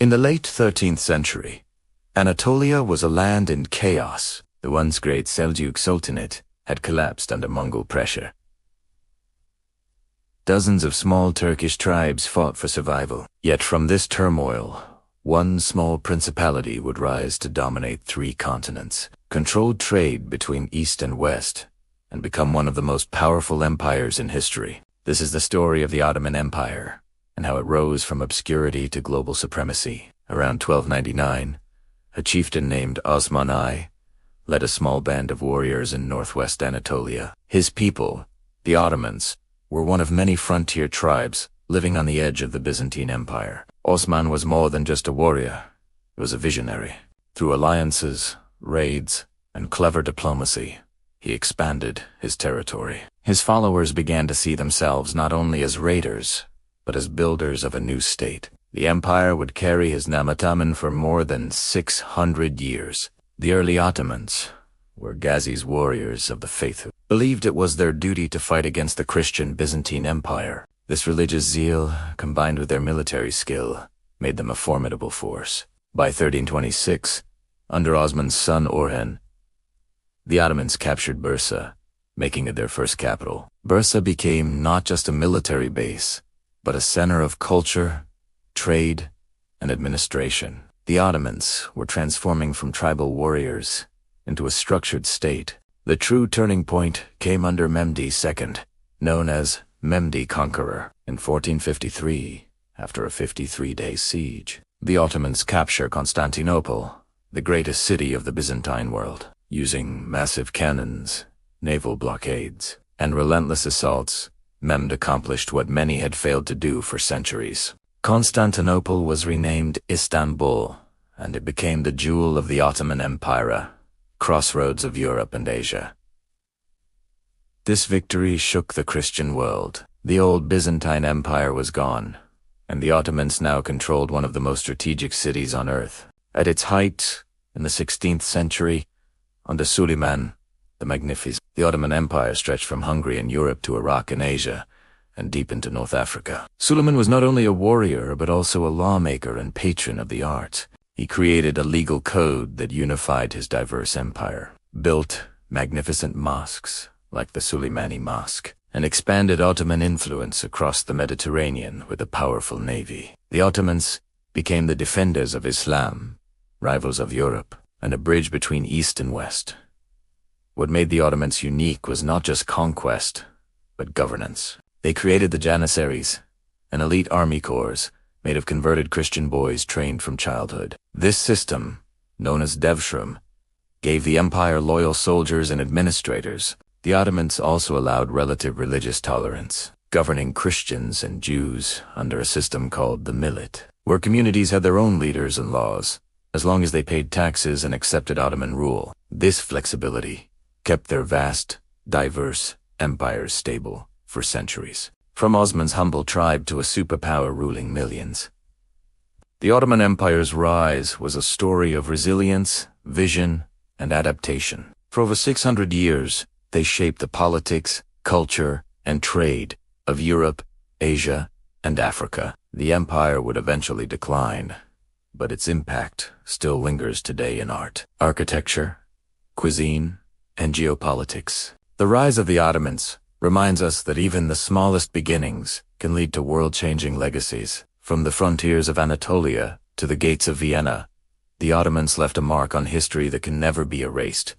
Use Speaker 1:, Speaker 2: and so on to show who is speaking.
Speaker 1: In the late 13th century, Anatolia was a land in chaos. The once great Seljuk Sultanate had collapsed under Mongol pressure. Dozens of small Turkish tribes fought for survival. Yet from this turmoil, one small principality would rise to dominate 3 continents, control trade between East and West, and become one of the most powerful empires in history. This is the story of the Ottoman Empire, and how it rose from obscurity to global supremacy. Around 1299, a chieftain named Osman led a small band of warriors in northwest Anatolia. His people, the Ottomans, were one of many frontier tribes living on the edge of the Byzantine Empire. Osman was more than just a warrior. He was a visionary. Through alliances, raids, and clever diplomacy, he expanded his territory. His followers began to see themselves not only as raiders, but as builders of a new state. The empire would carry his name for more than 600 years. The early Ottomans were Ghazi's warriors of the faith who believed it was their duty to fight against the Christian Byzantine Empire. This religious zeal, combined with their military skill, made them a formidable force. By 1326, under Osman's son Orhan, the Ottomans captured Bursa, making it their first capital. Bursa became not just a military base, but a center of culture, trade, and administration. The Ottomans were transforming from tribal warriors into a structured state. The true turning point came under Mehmed II, known as Mehmed Conqueror. In 1453, after a 53-day siege, the Ottomans capture Constantinople, the greatest city of the Byzantine world. Using massive cannons, naval blockades, and relentless assaults, Mehmed accomplished what many had failed to do for centuries. Constantinople was renamed Istanbul, and it became the jewel of the Ottoman Empire, crossroads of Europe and Asia. This victory shook the Christian world. The old Byzantine Empire was gone, and the Ottomans now controlled one of the most strategic cities on earth. At its height, in the 16th century, under Suleiman the Magnificent, the Ottoman Empire stretched from Hungary and Europe to Iraq and Asia, and deep into North Africa. Suleiman was not only a warrior, but also a lawmaker and patron of the arts. He created a legal code that unified his diverse empire, built magnificent mosques like the Suleimani Mosque, and expanded Ottoman influence across the Mediterranean with a powerful navy. The Ottomans became the defenders of Islam, rivals of Europe, and a bridge between East and West. What made the Ottomans unique was not just conquest, but governance. They created the Janissaries, an elite army corps made of converted Christian boys trained from childhood. This system, known as devshirme, gave the empire loyal soldiers and administrators. The Ottomans also allowed relative religious tolerance, governing Christians and Jews under a system called the millet, where communities had their own leaders and laws, as long as they paid taxes and accepted Ottoman rule. This flexibility kept their vast, diverse empires stable for centuries. From Osman's humble tribe to a superpower ruling millions, the Ottoman Empire's rise was a story of resilience, vision, and adaptation. For over 600 years, they shaped the politics, culture, and trade of Europe, Asia, and Africa. The empire would eventually decline, but its impact still lingers today in art, architecture, cuisine, and geopolitics. The rise of the Ottomans reminds us that even the smallest beginnings can lead to world-changing legacies. From the frontiers of Anatolia to the gates of Vienna, the Ottomans left a mark on history that can never be erased.